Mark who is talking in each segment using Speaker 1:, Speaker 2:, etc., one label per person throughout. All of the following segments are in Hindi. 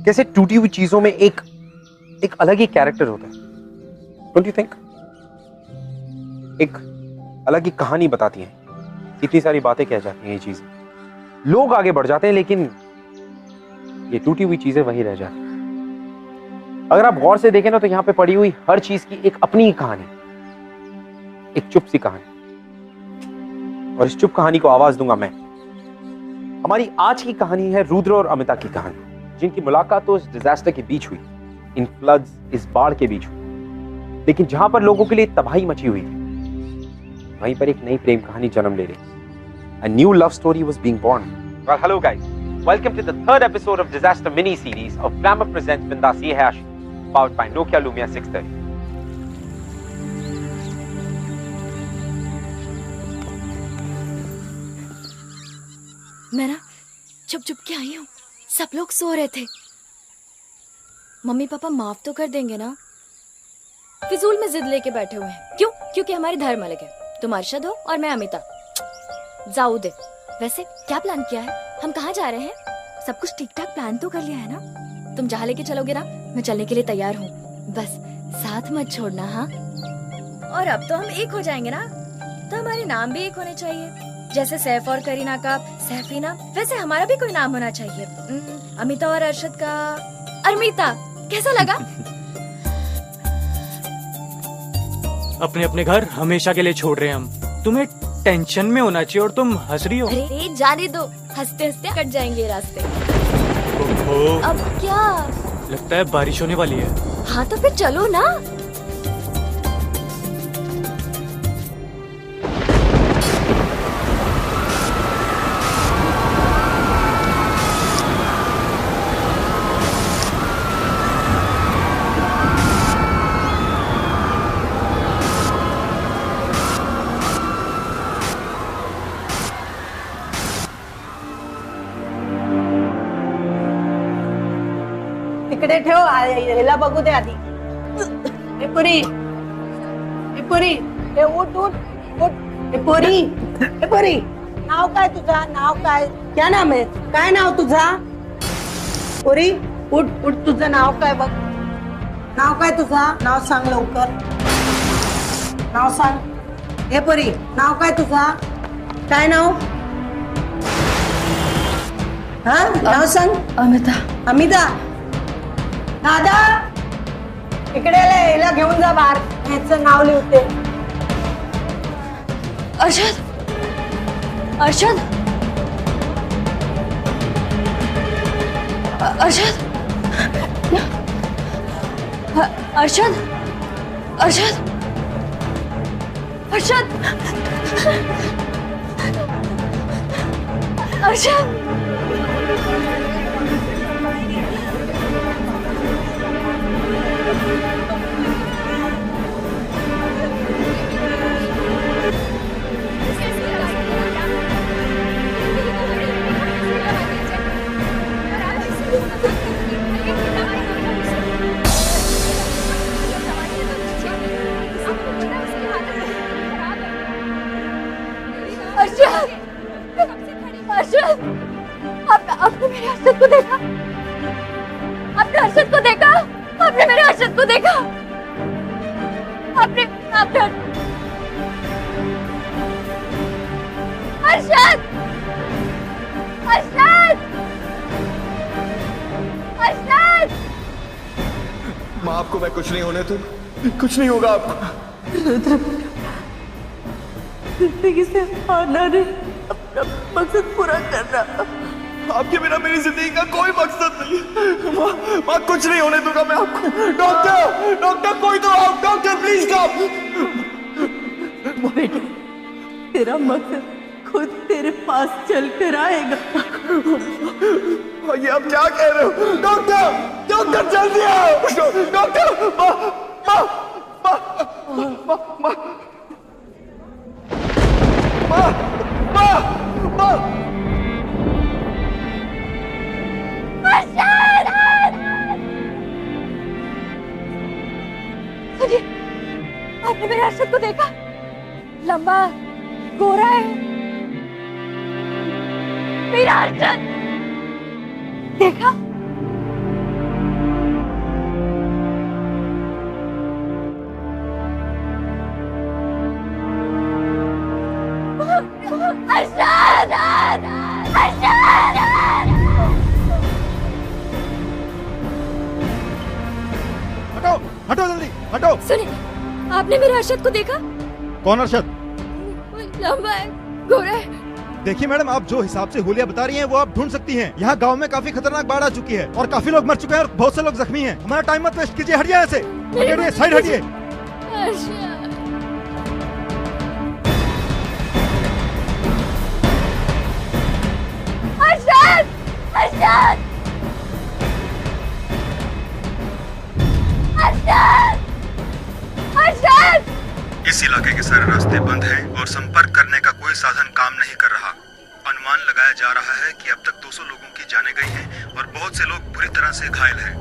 Speaker 1: कैसे टूटी हुई चीजों में एक अलग ही कैरेक्टर होता है, डोंट यू थिंक? एक अलग ही कहानी बताती है, इतनी सारी बातें कह जाती हैं ये चीजें, लोग आगे बढ़ जाते हैं लेकिन ये टूटी हुई चीजें वहीं रह जाती हैं। अगर आप गौर से देखें ना तो यहां पे पड़ी हुई हर चीज की एक अपनी ही कहानी, एक चुप सी कहानी, और इस चुप कहानी को आवाज दूंगा मैं। हमारी आज की कहानी है रुद्र और अमिता की कहानी, जिनकी मुलाकात तो इस डिजास्टर के बीच हुई, इन फ्लड्स, इस बाढ़ के बीच हुई। लेकिन जहां पर लोगों के लिए तबाही मची हुई थी, वहीं पर एक नई प्रेम कहानी जन्म ले रही। A new love story was being born. Well, hello guys. Welcome to the third episode of Disaster Mini Series of Glamour Presents Bindas Ye Hai Ashi, powered by Nokia Lumia 630.
Speaker 2: मैं ना चुप चुप के आई हूँ, सब लोग सो रहे थे। मम्मी पापा माफ तो कर देंगे ना? फिजूल में जिद लेके बैठे हुए हैं। क्यों? क्योंकि हमारी धर्म अलग है। तुम अरशद हो और मैं अमिता। जाओ दे। वैसे क्या प्लान किया है? हम कहाँ जा रहे हैं? सब कुछ ठीक ठाक प्लान तो कर लिया है ना? तुम जहाँ लेके चलोगे ना, मैं चलने के लिए तैयार हूँ। बस साथ मत छोड़ना, हाँ? और अब तो हम एक हो जाएंगे ना, तो हमारे नाम भी एक होने चाहिए। जैसे सैफ और करीना का सैफीना, वैसे हमारा भी कोई नाम होना चाहिए। अमिता और अरशद का अरमिता। कैसा लगा?
Speaker 3: अपने अपने घर हमेशा के लिए छोड़ रहे हैं हम। तुम्हें टेंशन में होना चाहिए और तुम हंस रही हो।
Speaker 2: अरे जाने दो, हंसते हंसते कट जाएंगे ये रास्ते। अब क्या?
Speaker 3: लगता है बारिश होने वाली है।
Speaker 2: हाँ तो फिर चलो ना।
Speaker 4: तिकडे ठेव, ह्याला बघू दे आधी। ए पुरी, ए पुरी, ए उठ उठ उठ। ए पुरी, ए पुरी, नाव काय तुझा? नाव काय? क्या नाम आहे? काय नाव तुझा? पुरी उठ उठ, तुझं नाव काय बघ? नाव काय तुझा? नाव सांग लवकर, नाव सांग। ए पुरी, नाव काय तुझा? काय नाव? हा नाव सांग।
Speaker 2: अमिता।
Speaker 4: अमिता। दादा इकडे याला घेऊन जा बाहेर, ह्याचं नाव लिहते।
Speaker 2: अरशद, अरशद, अरशद, अरशद, अरशद, अरशद, अरशद। अरशद, आपने मेरे अरशद को देखा? आपने अरशद को देखा? आपने मेरे अरशद को देखा? आपने आपने अरशद, अरशद, अरशद।
Speaker 5: माँ आपको मैं कुछ नहीं होने दूँ, कुछ नहीं होगा आपको।
Speaker 4: रुद्र जिंदगी से हारना नहीं, अपना मकसद पूरा करना।
Speaker 5: आपके बिना मेरी जिंदगी का कोई मकसद नहीं। माँ कुछ नहीं होने दूंगा मैं आपको। डॉक्टर, डॉक्टर कोई तो आओ, डॉक्टर प्लीज कम।
Speaker 4: बेटे तेरा मकसद खुद तेरे पास चल कर आएगा।
Speaker 5: ये आप क्या कह रहे हो? डॉक्टर, डॉक्टर जल्दी आओ। डॉक्टर, माँ माँ माँ माँ माँ माँ माँ।
Speaker 2: सुनिए, आपने मेरे अरशद को देखा? लंबा, गोरा है मेरा अरशद। देखा?
Speaker 5: हटो हटो जल्दी हटो।
Speaker 2: सुनिए, आपने मेरे अरशद को देखा?
Speaker 5: कौन अरशद?
Speaker 2: लंबा है, गोरा है।
Speaker 5: देखिए मैडम, आप जो हिसाब से हुलिया बता रही हैं वो आप ढूंढ सकती हैं। यहाँ गांव में काफी खतरनाक बाढ़ आ चुकी है और काफी लोग मर चुके हैं और बहुत से लोग जख्मी हैं। हमारा टाइम मत वेस्ट कीजिए, हटिए ऐसे, हटिए, साइड हटिए।
Speaker 2: अरशद, अरशद, अरशद, अरशद, अरशद।
Speaker 6: इस इलाके के सारे रास्ते बंद हैं और संपर्क करने का कोई साधन काम नहीं कर रहा। अनुमान लगाया जा रहा है कि अब तक 200 लोगों की जानें गई हैं और बहुत से लोग बुरी तरह से घायल हैं।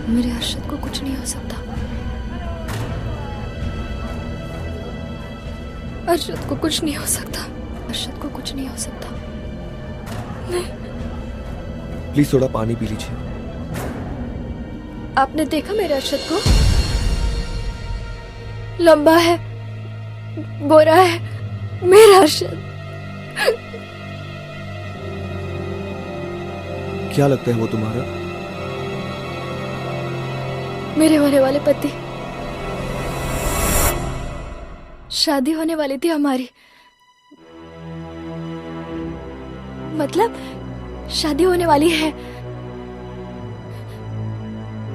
Speaker 2: मेरे अरशद को कुछ नहीं हो सकता। अरशद को कुछ नहीं हो सकता। अरशद को कुछ नहीं हो सकता।
Speaker 6: प्लीज थोड़ा पानी पी लीजिए।
Speaker 2: आपने देखा मेरे अरशद को? लंबा है, गोरा है, मेरा अरशद।
Speaker 6: क्या लगता है वो तुम्हारा?
Speaker 2: मेरे होने वाले पति। शादी होने वाली थी हमारी। मतलब शादी होने वाली है।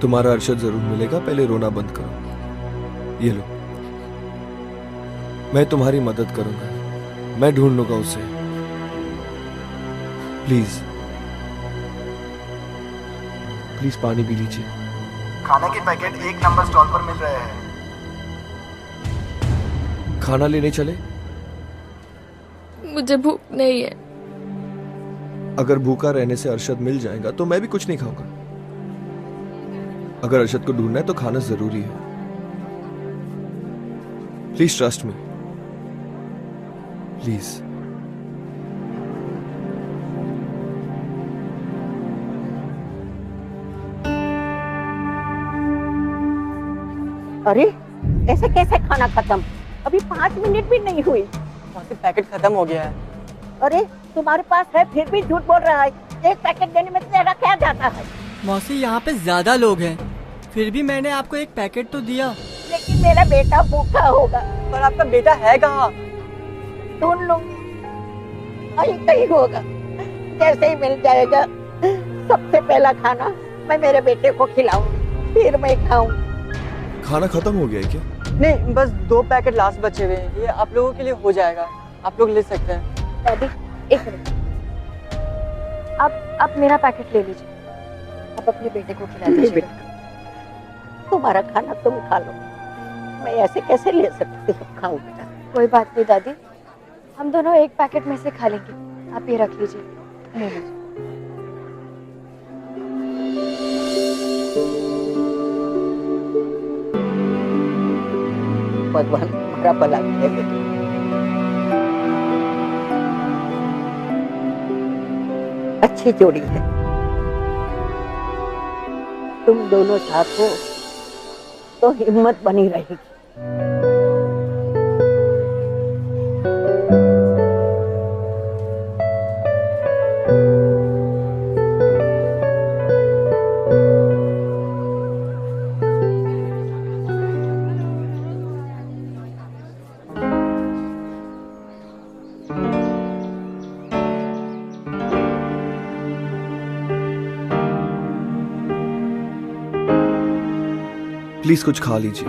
Speaker 6: तुम्हारा अरशद जरूर मिलेगा, पहले रोना बंद करो। ये लो, मैं तुम्हारी मदद करूंगा, मैं ढूंढ लूंगा उसे। प्लीज प्लीज पानी पी लीजिए।
Speaker 7: खाने के पैकेट 1 नंबर स्टॉल पर मिल रहे हैं।
Speaker 6: खाना लेने चले?
Speaker 2: मुझे भूख नहीं है।
Speaker 6: अगर भूखा रहने से अरशद मिल जाएगा तो मैं भी कुछ नहीं खाऊंगा। अगर अरशद को ढूंढना है तो खाना जरूरी है। Please trust me, please.
Speaker 4: अरे ऐसे कैसे खाना खत्म? अभी 5 मिनट भी नहीं हुई।
Speaker 8: पैकेट खत्म हो गया है।
Speaker 4: अरे तुम्हारे पास है फिर भी झूठ बोल रहा है। एक पैकेट देने में तेरा क्या जाता है?
Speaker 8: मौसी, यहाँ पे ज्यादा लोग हैं, फिर भी मैंने आपको एक पैकेट तो दिया।
Speaker 4: लेकिन मेरा बेटा भूखा होगा।
Speaker 8: पर आपका बेटा है कहाँ?
Speaker 4: ढूंढ लूंगी, कहीं कहीं होगा। जैसे ही मिल जाएगा सबसे पहला खाना मैं मेरे बेटे को खिलाऊंगी, फिर मैं खाऊं।
Speaker 6: खाना खत्म हो गया है क्या?
Speaker 8: नहीं, बस 2 पैकेट लास्ट बचे हुए हैं। ये आप लोगों के लिए हो जाएगा, आप लोग ले सकते हैं।
Speaker 2: दादी, एक मिनट। आप मेरा पैकेट ले लीजिए। आप अपने बेटे को खिला दीजिए।
Speaker 4: तुम्हारा खाना तुम खा लो, मैं ऐसे कैसे ले सकती हूँ? खाऊं बेटा।
Speaker 2: कोई बात नहीं दादी, हम दोनों एक पैकेट में से खा लेंगे। आप ये रख लीजिए, ले लीजिए।
Speaker 4: भगवान तुम्हारा भला करे बेटा। अच्छी जोड़ी है, तुम दोनों साथ हो तो हिम्मत बनी रहेगी।
Speaker 6: प्लीज कुछ खा लीजिए।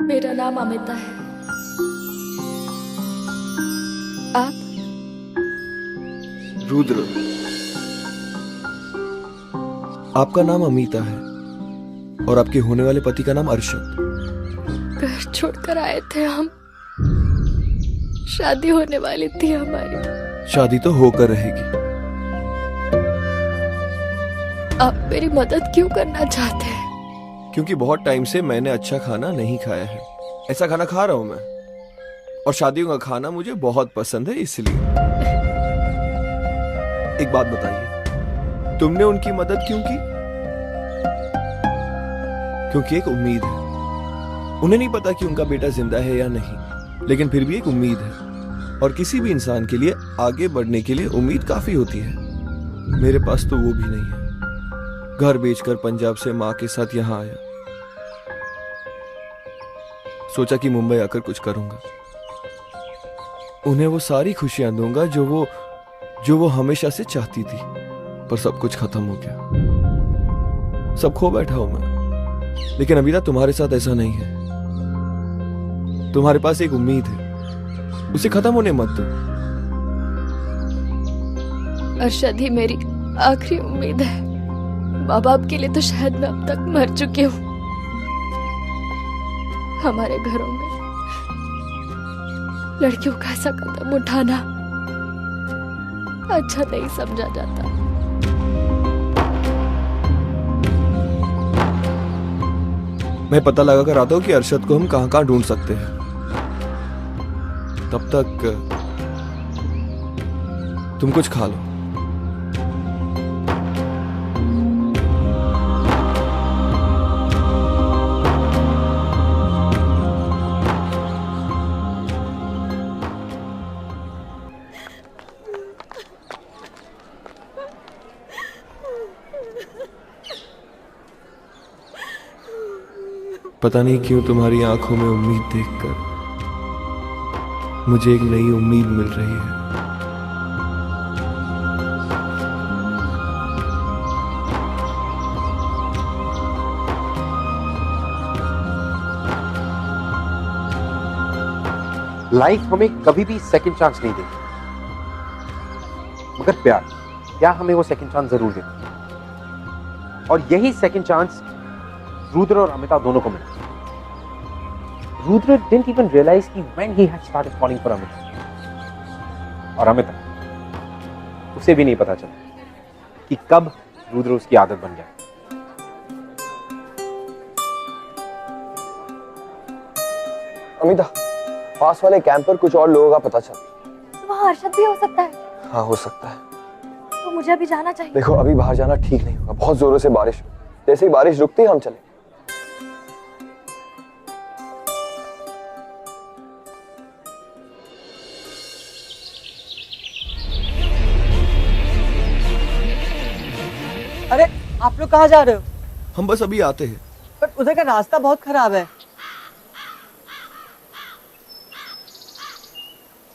Speaker 2: मेरा नाम अमिता है। आप?
Speaker 6: रुद्र। आपका नाम अमीता है और आपके होने वाले पति का नाम अरशद।
Speaker 2: घर छोड़कर आए थे हम, शादी होने वाली थी हमारी।
Speaker 9: शादी तो होकर रहेगी।
Speaker 2: आप मेरी मदद क्यों करना चाहते हैं?
Speaker 9: क्योंकि बहुत टाइम से मैंने अच्छा खाना नहीं खाया है। ऐसा खाना खा रहा हूं मैं, और शादियों का खाना मुझे बहुत पसंद है, इसलिए। एक बात बताइए, तुमने उनकी मदद क्यों की? क्योंकि एक उम्मीद है। उन्हें नहीं पता कि उनका बेटा जिंदा है या नहीं, लेकिन फिर भी एक उम्मीद है, और किसी भी इंसान के लिए आगे बढ़ने के लिए उम्मीद काफी होती है। मेरे पास तो वो भी नहीं है। घर बेचकर पंजाब से माँ के साथ यहाँ आया, सोचा कि मुंबई आकर कुछ करूंगा, उन्हें वो सारी खुशियां दूंगा जो वो हमेशा से चाहती थी। पर सब कुछ खत्म हो गया, सब खो बैठा हूं मैं। लेकिन अभी तक तुम्हारे साथ ऐसा नहीं है। तुम्हारे पास एक उम्मीद है, उसे खत्म होने मत दो।
Speaker 2: अरशद ही मेरी आखिरी उम्मीद है। माँ बाप के लिए तो शायद मैं अब तक मर चुकी हूँ। हमारे घरों में लड़कियों का ऐसा कदम उठाना अच्छा नहीं समझा जाता।
Speaker 9: मैं पता लगा कर आता हूँ कि अरशद को हम कहां कहां ढूंढ सकते हैं। तब तक तुम कुछ खा लो। पता नहीं क्यों तुम्हारी आंखों में उम्मीद देखकर मुझे एक नई उम्मीद मिल रही है।
Speaker 1: लाइफ हमें कभी भी सेकंड चांस नहीं देती, मगर प्यार हमें वो सेकंड चांस जरूर देती है। और यही सेकंड चांस रुद्र और अमिता दोनों को मिला। रुद्र didn't even realize कि when he had started falling for Amita, और अमिता, उसे भी नहीं पता चला कि कब रुद्र उसकी आदत बन गया।
Speaker 10: अमिता, पास वाले कैंप पर कुछ और लोगों का पता चला।
Speaker 2: तो वहाँ अरशद भी हो सकता है।
Speaker 10: हाँ, हो सकता है।
Speaker 2: तो मुझे अभी जाना चाहिए।
Speaker 10: देखो, अभी बाहर जाना ठीक नहीं होगा, बहुत जोरों से बारिश। जैसे ही बारिश रुकती है हम चले।
Speaker 8: अरे, आप लोग कहाँ जा रहे हो?
Speaker 9: हम बस अभी आते हैं।
Speaker 8: पर उधर का रास्ता बहुत खराब है।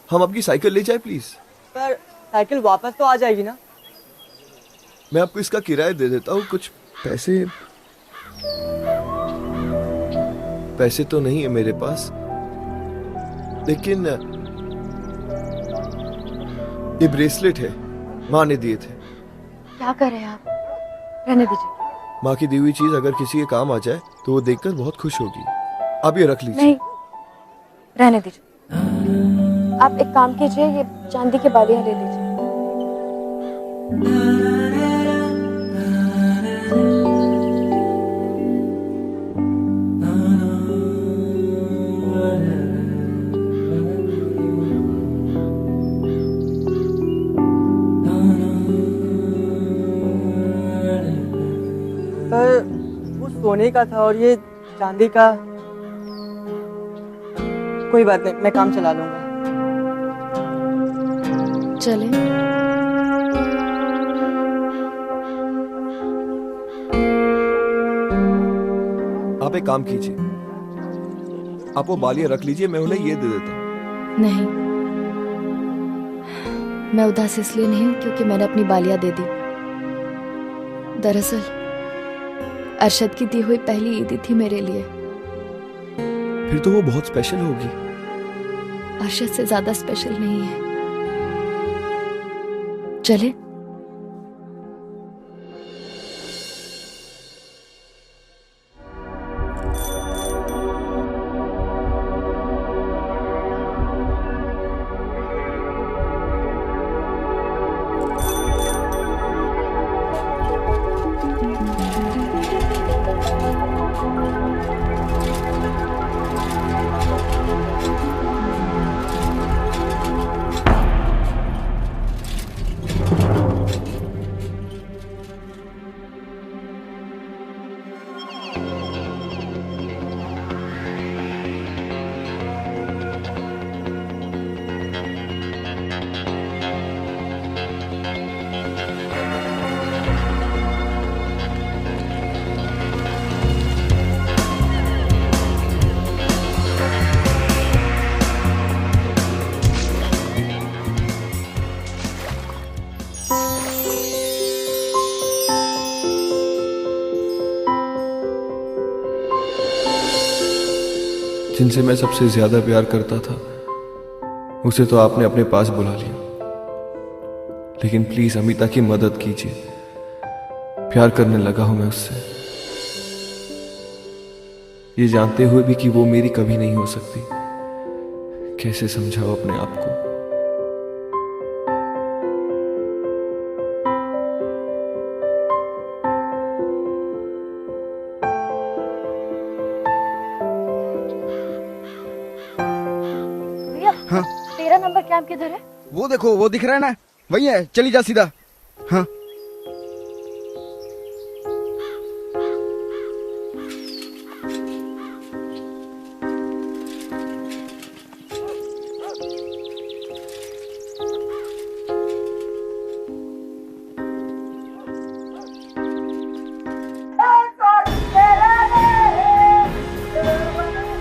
Speaker 9: हम आपकी साइकिल ले जाए प्लीज।
Speaker 8: पर साइकिल वापस तो आ जाएगी ना?
Speaker 9: मैं आपको इसका किराया दे देता हूँ। कुछ पैसे तो नहीं है मेरे पास, लेकिन ये ब्रेसलेट है, माँ ने दिए थे।
Speaker 2: क्या करें आप? रहने दीजिए।
Speaker 9: माँ की दी हुई चीज अगर किसी के काम आ जाए तो वो देखकर बहुत खुश होगी। आप ये रख लीजिए।
Speaker 2: नहीं, रहने दीजिए। आप एक काम कीजिए, ये चांदी के बालियां ले लीजिए।
Speaker 8: पर वो सोने का था और ये चांदी का। कोई बात नहीं, मैं काम चला लूंगा।
Speaker 2: चलें।
Speaker 9: आप एक काम कीजिए, आप वो बालियां रख लीजिए, मैं उन्हें ये दे देता हूँ।
Speaker 2: नहीं, मैं उदास इसलिए नहीं हूं क्योंकि मैंने अपनी बालियां दे दी। दरअसल अरशद की दी हुई पहली ईदी थी मेरे लिए।
Speaker 9: फिर तो वो बहुत स्पेशल होगी।
Speaker 2: अरशद से ज्यादा स्पेशल नहीं है। चले।
Speaker 9: जिनसे मैं सबसे ज्यादा प्यार करता था उसे तो आपने अपने पास बुला लिया, लेकिन प्लीज अमिता की मदद कीजिए। प्यार करने लगा हूं मैं उससे, ये जानते हुए भी कि वो मेरी कभी नहीं हो सकती। कैसे समझाओ अपने आप को?
Speaker 11: हाँ।
Speaker 2: तेरा नंबर कैंप किधर है?
Speaker 11: वो देखो, वो दिख रहा है ना, वही है, चली जा सीधा। हाँ।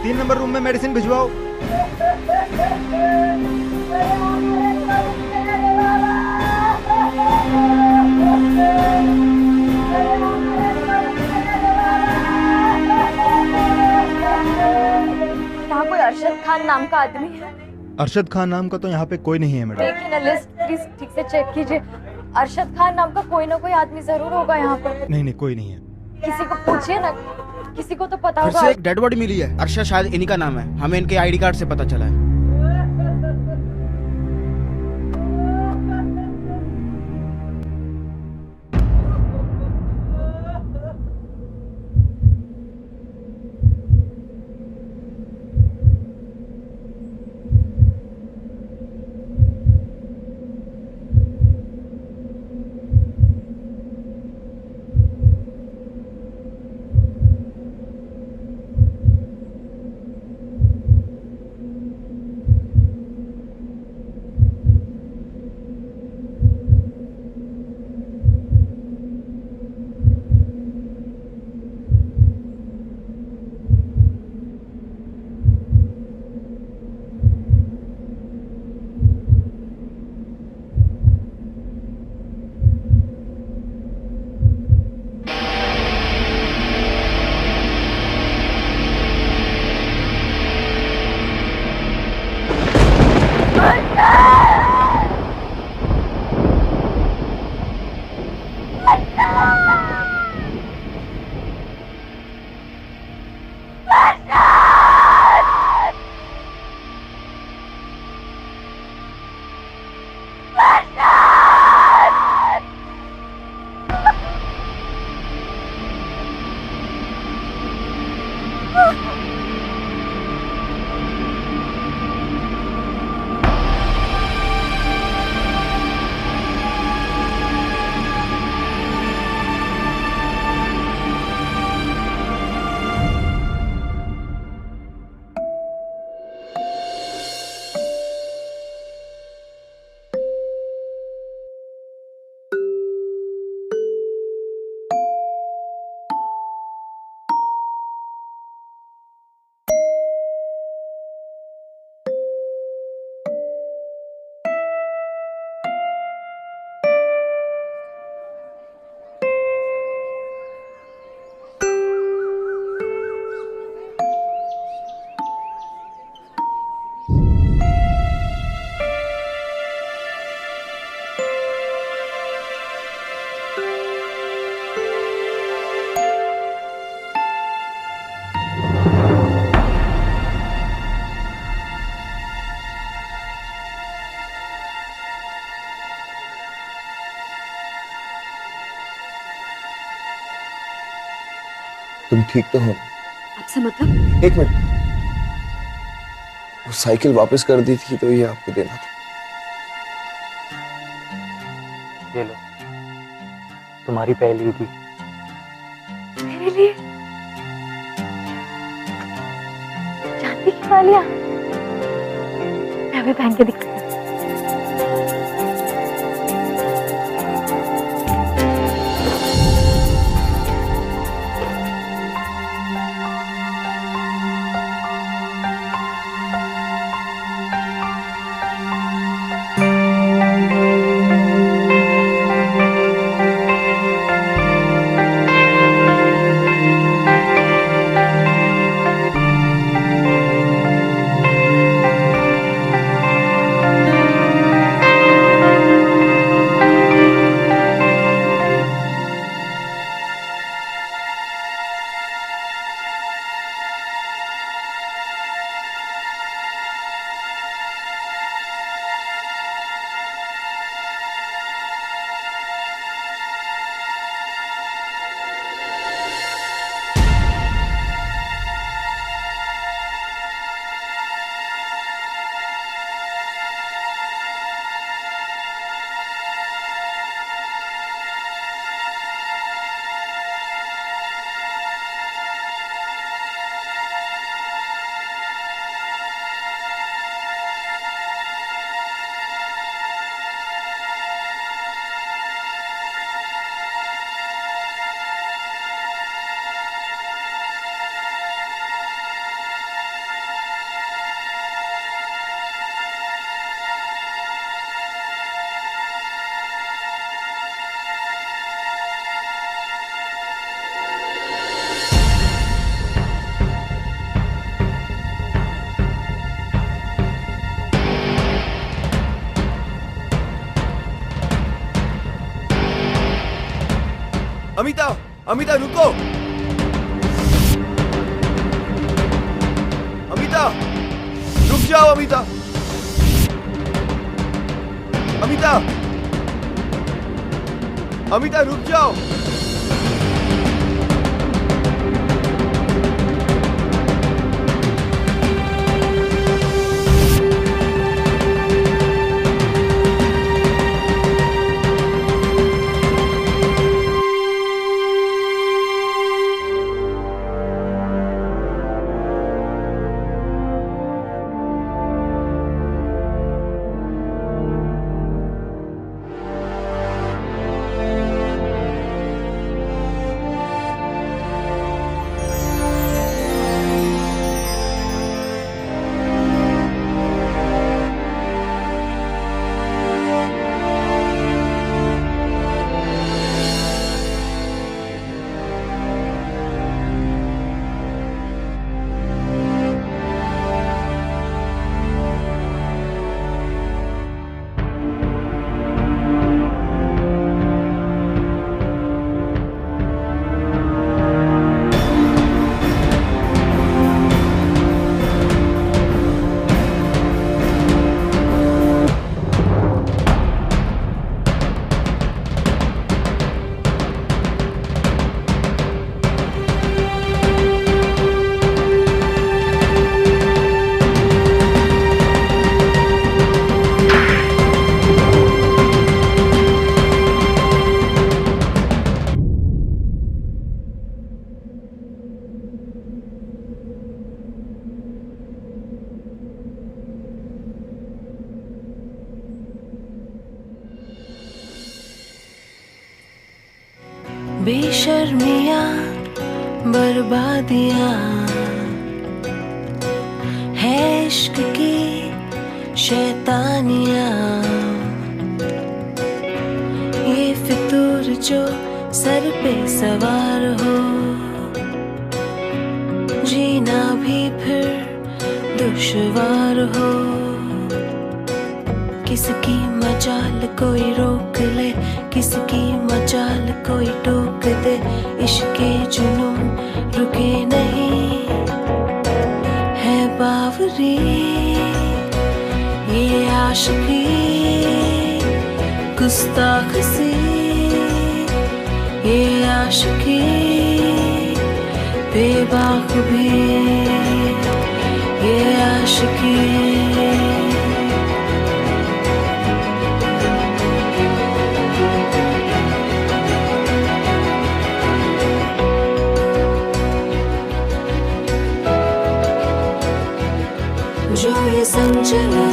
Speaker 5: तीन नंबर रूम में मेडिसिन भिजवाओ।
Speaker 2: यहाँ कोई अरशद खान नाम का आदमी है?
Speaker 5: अरशद खान नाम का तो यहाँ पे कोई नहीं है मैडम।
Speaker 2: देखिए ना, लिस्ट प्लीज ठीक से चेक कीजिए। अरशद खान नाम का कोई ना कोई आदमी जरूर होगा यहाँ पर।
Speaker 5: नहीं नहीं, कोई नहीं है।
Speaker 2: किसी को पूछिए ना, किसी को तो पता
Speaker 11: फिर
Speaker 2: होगा।
Speaker 11: से एक डेड बॉडी मिली है। अरशद शायद इन्हीं का नाम है, हमें इनके आईडी कार्ड से पता चला है।
Speaker 10: तुम ठीक तो हो?
Speaker 2: आपसे मतलब?
Speaker 10: एक मिनट, वो साइकिल वापस कर दी थी तो ये आपको देना था।
Speaker 3: ये लो, तुम्हारी पहली थी।
Speaker 2: मेरे लिए चांदी की वालियां? मैं अभी पहन के दिखाती हूँ।
Speaker 9: अमिता, अमिता रुको। अमिता, रुक जाओ अमिता। अमिता, अमिता रुक जाओ।
Speaker 12: बेशर्मियाँ बर्बादियाँ है इश्क की शैतानियाँ, ये फितूर जो सर पे सवार हो, जीना भी फिर दुश्वार हो। किसकी मजाल कोई रोक ले, किसकी मजाल कोई टोक दे, इश्के जुनून रुके नहीं है बावरी, ये आशिकी गुस्ताख सी, ये आशिकी बेबाक भी, ये आशिकी जो ये संग चले,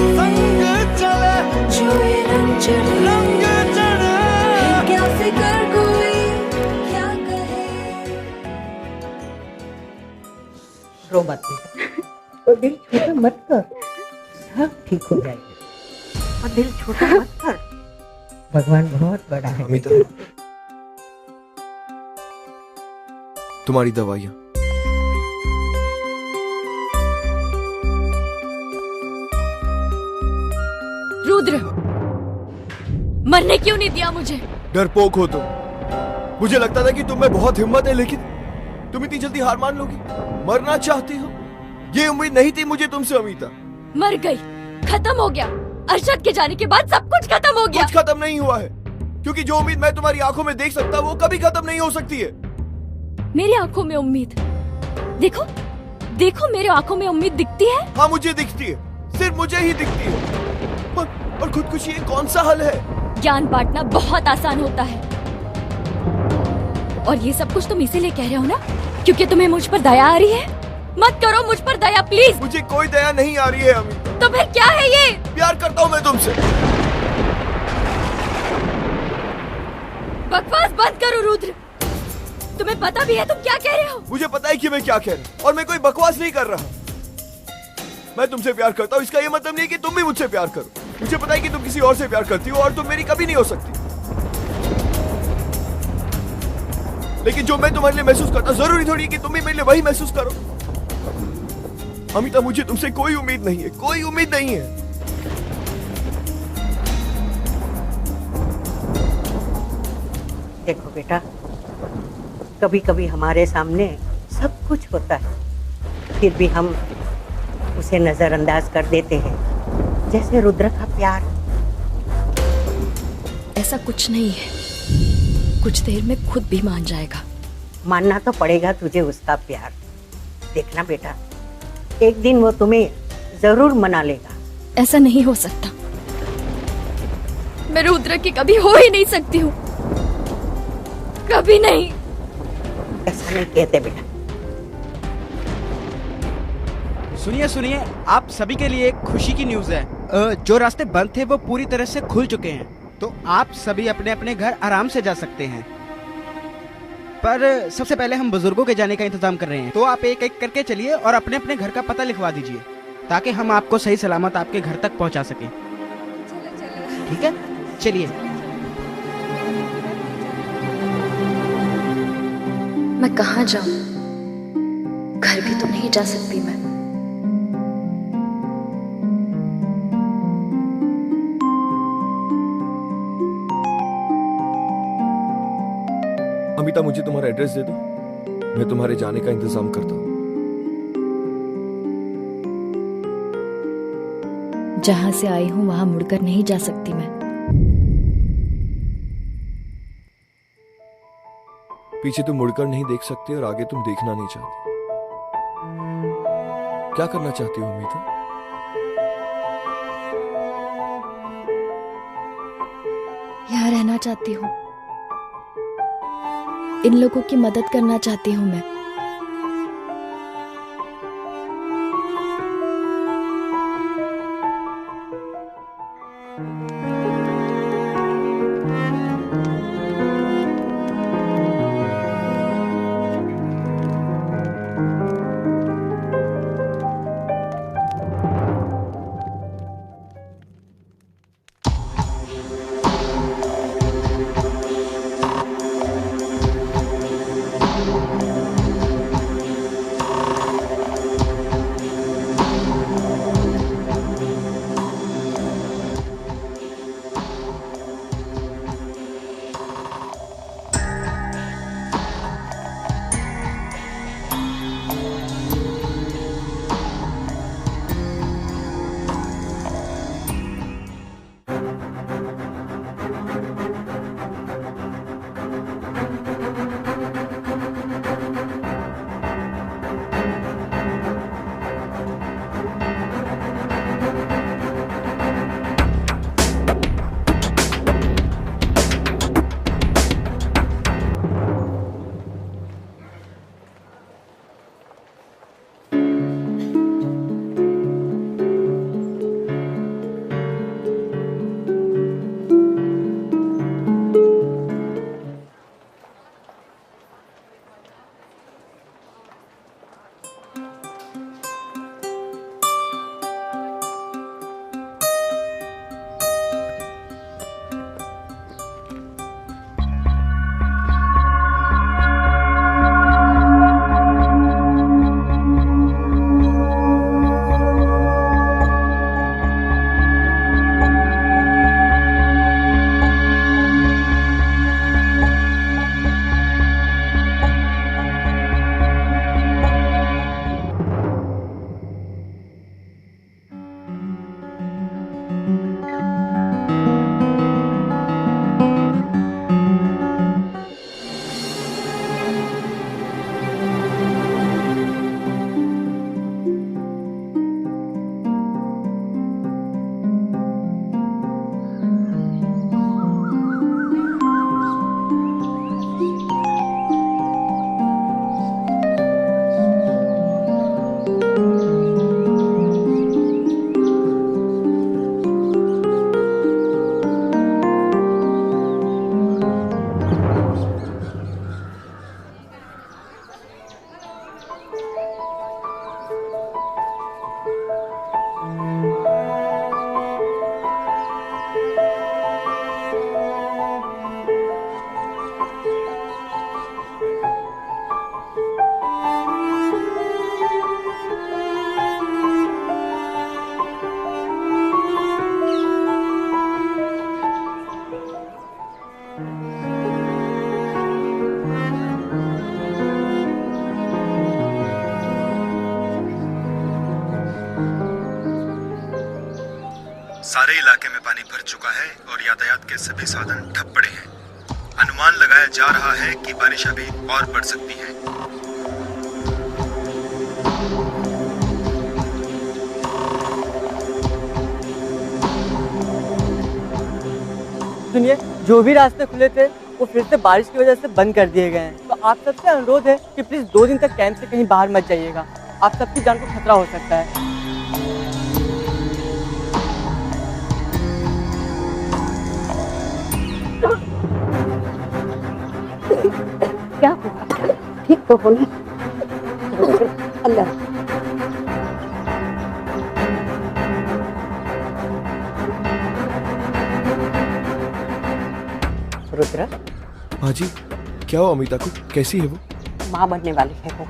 Speaker 12: जो ये रंग चढ़े, क्या फिकर कोई क्या कहे।
Speaker 4: रो मत, तो दिल छोटा मत कर, सब ठीक हो जाएगा। और दिल छोटा मत कर, भगवान बहुत बड़ा है।
Speaker 9: अमिता, तुम्हारी दवाइयाँ।
Speaker 2: रुद्र, मरने क्यों नहीं दिया मुझे?
Speaker 9: डरपोक हो तुम। मुझे लगता था कि तुम में बहुत हिम्मत है, लेकिन तुम इतनी जल्दी हार मान लोगी। मरना चाहती हो, ये उम्मीद नहीं थी मुझे तुमसे अमिता।
Speaker 2: मर गई, खत्म हो गया। अरशद के जाने के बाद सब कुछ खत्म हो गया।
Speaker 9: कुछ खत्म नहीं हुआ है, क्योंकि जो उम्मीद मैं तुम्हारी आंखों में देख सकता वो कभी खत्म नहीं हो सकती है।
Speaker 2: मेरी आंखों में उम्मीद? देखो देखो, मेरे आंखों में उम्मीद दिखती है।
Speaker 9: हाँ, मुझे दिखती है, सिर्फ मुझे ही दिखती है। और खुदकुशी कौन सा हल है?
Speaker 2: ज्ञान बांटना बहुत आसान होता है। और ये सब कुछ तुम इसीलिए कह रहे हो ना, क्योंकि तुम्हें मुझ पर दया आ रही है? मत करो मुझ पर दया प्लीज।
Speaker 9: मुझे कोई दया नहीं आ रही है अमिता।
Speaker 2: तो फिर क्या है ये?
Speaker 9: प्यार करता हूँ मैं तुमसे।
Speaker 2: बकवास बंद करो रुद्र। तुम्हें पता भी है तुम क्या कह रहे हो?
Speaker 9: मुझे पता है कि मैं क्या कह रहा हूँ, और मैं कोई बकवास नहीं कर रहा। मैं तुमसे प्यार करता हूँ, इसका ये मतलब नहीं कि तुम भी मुझसे प्यार करो। मुझे पता है कि तुम किसी और से प्यार करती हो, और तुम मेरी कभी नहीं हो सकती। लेकिन जो मैं तुम्हारे लिए महसूस करता, जरूरी थोड़ी है कि तुम भी मेरे लिए वही महसूस करो। अमिता, मुझे तुमसे कोई उम्मीद नहीं है, कोई उम्मीद नहीं है।
Speaker 4: देखो बेटा, कभी कभी हमारे सामने सब कुछ होता है, फिर भी हम उसे नजरअंदाज कर देते हैं, जैसे रुद्र का प्यार।
Speaker 2: ऐसा कुछ नहीं है, कुछ देर में खुद भी मान जाएगा।
Speaker 4: मानना तो पड़ेगा तुझे उसका प्यार। देखना बेटा, एक दिन वो तुम्हें जरूर मना लेगा।
Speaker 2: ऐसा नहीं हो सकता, मैं रुद्र की कभी हो ही नहीं सकती हूँ, कभी नहीं।
Speaker 4: ऐसा नहीं कहते बेटा।
Speaker 11: सुनिए सुनिए, आप सभी के लिए एक खुशी की न्यूज़ है। जो रास्ते बंद थे वो पूरी तरह से खुल चुके हैं, तो आप सभी अपने अपने घर आराम से जा सकते हैं। पर सबसे पहले हम बुजुर्गों के जाने का इंतजाम कर रहे हैं, तो आप एक एक करके चलिए और अपने अपने घर का पता लिखवा दीजिए, ताकि हम आपको सही सलामत आपके घर तक पहुंचा सकें। ठीक है, चलिए।
Speaker 2: मैं कहाँ जाऊं? घर भी तो नहीं जा सकती मैं।
Speaker 9: अमिता, मुझे तुम्हारा एड्रेस दे दो, मैं तुम्हारे जाने का इंतजाम करता हूँ।
Speaker 2: जहां से आई हूं वहां मुड़कर नहीं जा सकती मैं।
Speaker 9: पीछे तुम मुड़कर नहीं देख सकते और आगे तुम देखना नहीं चाहती। क्या करना चाहती हो अमिता?
Speaker 2: यहाँ रहना चाहती हूँ, इन लोगों की मदद करना चाहती हूँ मैं।
Speaker 6: सारे इलाके में पानी भर चुका है और यातायात के सभी साधन ठप पड़े हैं। अनुमान लगाया जा रहा है कि बारिश अभी और बढ़ सकती है।
Speaker 8: सुनिए, जो भी रास्ते खुले थे वो फिर से बारिश की वजह से बंद कर दिए गए हैं। तो आप सबसे अनुरोध है कि प्लीज 2 दिन तक कैंप से कहीं बाहर मत जाइएगा। आप सबकी जान को खतरा हो सकता है।
Speaker 4: क्या हुआ? ठीक तो होनी। अल्लाह रुद्र,
Speaker 9: माँ जी, क्या हुआ अमिता को? कैसी है वो?
Speaker 4: माँ बनने वाली है वो।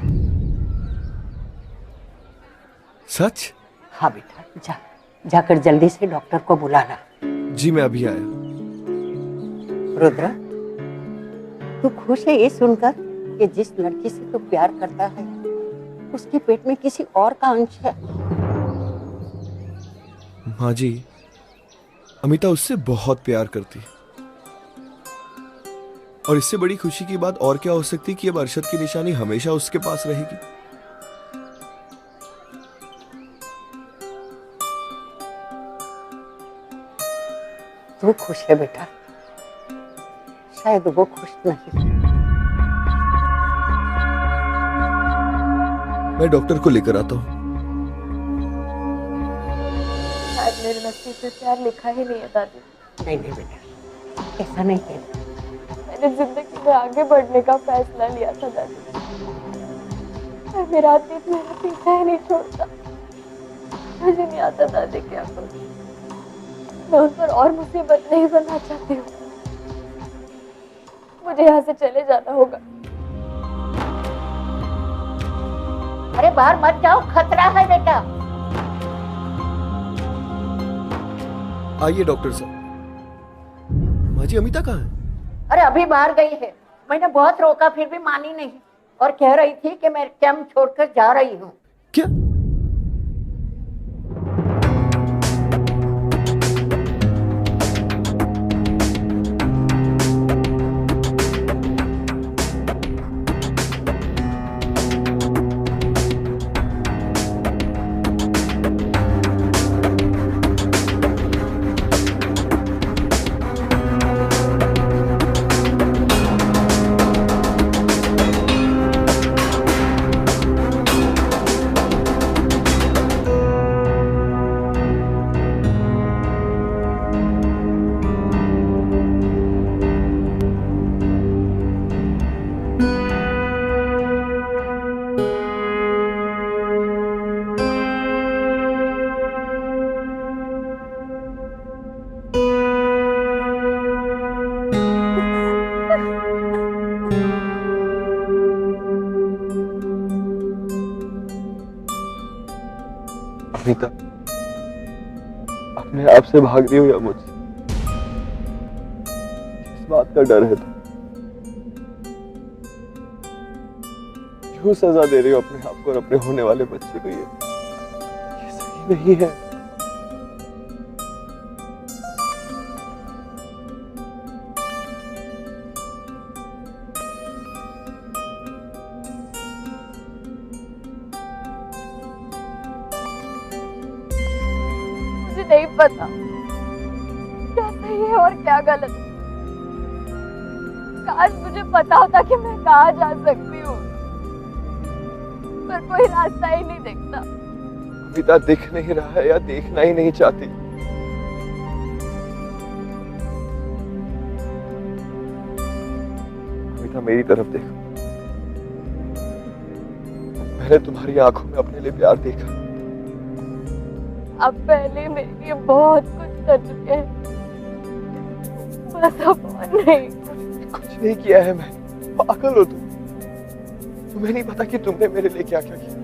Speaker 9: सच?
Speaker 4: हाँ बेटा, जाकर जल्दी से डॉक्टर को बुलाना।
Speaker 9: जी मैं अभी आया।
Speaker 4: रुद्र, तू खुश है ये सुनकर कि जिस लड़की से तू प्यार करता है उसके पेट में किसी और का अंश है?
Speaker 9: माँ जी, अमिता उससे बहुत प्यार करती है और इससे बड़ी खुशी की बात और क्या हो सकती कि अब अरशद की निशानी हमेशा उसके पास रहेगी।
Speaker 4: तू खुश है बेटा, शायद वो खुश नहीं।
Speaker 9: मैं डॉक्टर को लेकर आता हूँ।
Speaker 2: शायद मेरे नसीब में प्यार लिखा ही नहीं है दादी।
Speaker 4: नहीं नहीं बेटा, ऐसा नहीं है।
Speaker 2: मैंने जिंदगी में आगे बढ़ने का फैसला लिया था दादी, पर मेरा अतीत मेरा पीछा ही नहीं छोड़ता। मुझे नहीं आता दादी क्या करूं। मैं उस पर और मुसीबत नहीं बनना चाहती हूँ। मुझे यहाँ से चले जाना होगा।
Speaker 4: अरे बाहर मत जाओ, खतरा है बेटा।
Speaker 9: आइए डॉक्टर साहब। माँ जी, अमिता कहाँ है?
Speaker 4: अरे अभी बाहर गई है। मैंने बहुत रोका फिर भी मानी नहीं और कह रही थी कि मैं कैंप छोड़कर जा रही हूँ।
Speaker 9: क्या?
Speaker 10: अमिता, अपने आप से भाग रही हो या मुझसे? किस बात का डर है? क्यों सजा दे रही हो अपने आप को और अपने होने वाले बच्चे को? ये सही नहीं है।
Speaker 2: मुझे नहीं पता क्या सही है और क्या गलत। काश मुझे पता होता कि मैं कहाँ जा सकती हूँ, पर कोई रास्ता ही नहीं दिखता।
Speaker 10: अमिता, दिख नहीं रहा है या देखना ही नहीं चाहती? अमिता, मेरी तरफ देखो। मैंने तुम्हारी आंखों में अपने लिए प्यार देखा।
Speaker 2: अब पहले मेरे लिए बहुत कुछ कर चुके हैं, बस अब और नहीं।
Speaker 10: कुछ नहीं किया है मैं। पागल हो तुम। तुम्हें नहीं पता कि तुमने मेरे लिए क्या क्या किया।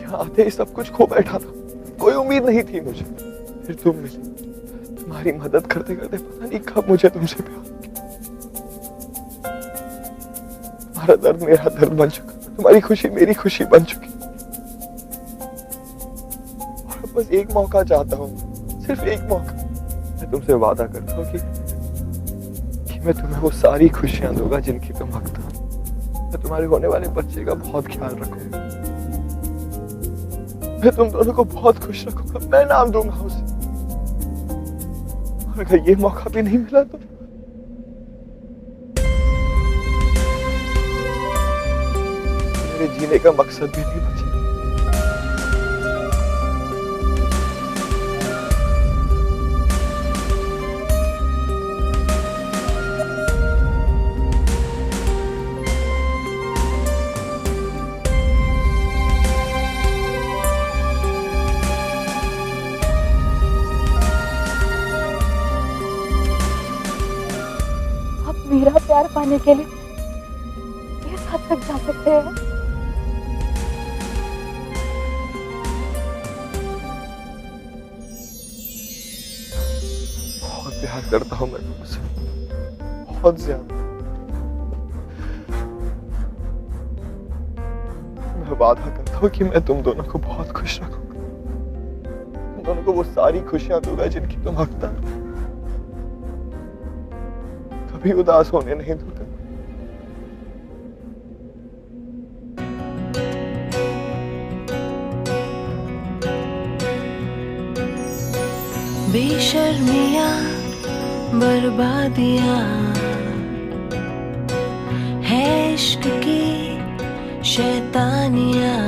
Speaker 10: यहाँ आते ही सब कुछ खो बैठा था। कोई उम्मीद नहीं थी मुझे। फिर तुम मिली। तुम्हारी मदद करते करते पता नहीं कब मुझे तुमसे प्यार। तुम्हारा दर्द मेरा दर्द बन चुका। तुम्हारी खुशी मेरी खुशी बन चुकी। बस एक मौका चाहता हूँ, सिर्फ एक मौका। मैं तुमसे वादा करता हूँ कि मैं तुम्हें वो सारी खुशियां दूंगा जिनकी तुम हकदार हो। मैं तुम्हारे होने वाले बच्चे का बहुत ख्याल रखूंगा। मैं तुम दोनों को बहुत खुश रखूंगा। मैं नाम दूंगा उसे। और अगर ये मौका भी नहीं मिला तो मेरे जीने का मकसद भी नहीं बचा।
Speaker 2: मेरा प्यार पाने के लिए इस हद तक जा सकते हैं।
Speaker 10: बहुत प्यार करता हूं मैं तुमसे, बहुत ज्यादा। मैं वादा करता हूं कि मैं तुम दोनों को बहुत खुश रखूंगा। तुम दोनों को वो सारी खुशियां दूंगा जिनकी तुम हकदार हो। कभी उदास होने नहीं दूंगा।
Speaker 12: बेशर्मियां बर्बादियां है इश्क की शैतानियां,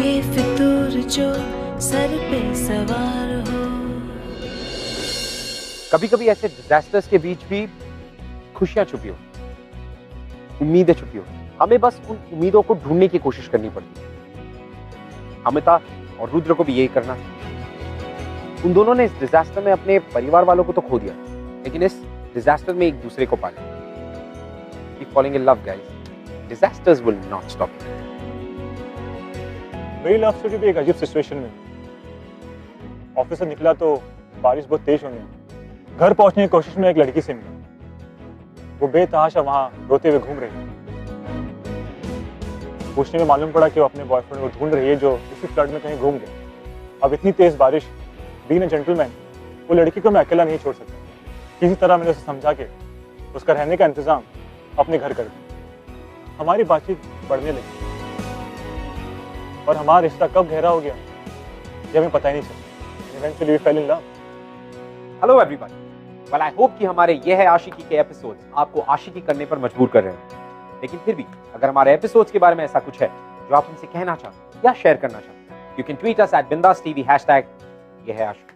Speaker 12: ये फितूर जो सर पे सवार हो।
Speaker 1: कभी कभी ऐसे डिजास्टर्स के बीच भी खुशियां छुपी हो, उम्मीदें छुपी हो। हमें बस उन उम्मीदों को ढूंढने की कोशिश करनी पड़ती है। अमिता और रुद्र को भी यही करना था। उन दोनों ने इस डिजास्टर में अपने परिवार वालों को तो खो दिया, लेकिन इस डिजास्टर में एक दूसरे को पाया। Keep falling in love, guys. Disasters will not stop.
Speaker 13: मेरी लव स्टोरी भी एक अजीब सिचुएशन में। ऑफिस से निकला तो बारिश बहुत तेज होने लगी। घर पहुंचने की कोशिश में एक लड़की से मिला। वो बेतहाशा वहां रोते हुए घूम रही थी। पूछने में मालूम पड़ा कि वो अपने बॉयफ्रेंड को ढूंढ रही है जो इसी फ्लड में कहीं घूम गया। अब इतनी तेज बारिश, बीइंग अ जेंटलमैन, वो लड़की को मैं अकेला नहीं छोड़ सकता। किसी तरह मैंने उसे समझा के उसका रहने का इंतजाम अपने घर कर दिया। हमारी बातचीत बढ़ने लगी और हमारा रिश्ता कब गहरा हो गया ये हमें पता ही नहीं चला। Eventually we fell in love.
Speaker 1: Hello everybody. Well, I hope कि हमारे ये है आशिकी के एपिसोड्स आपको आशिकी करने पर मजबूर कर रहे हैं। लेकिन फिर भी अगर हमारे एपिसोड्स के बारे में ऐसा कुछ है जो आप हमसे कहना चाहते हैं या शेयर करना चाहते हैं, you can tweet us at BindasTV #ये है आशिकी।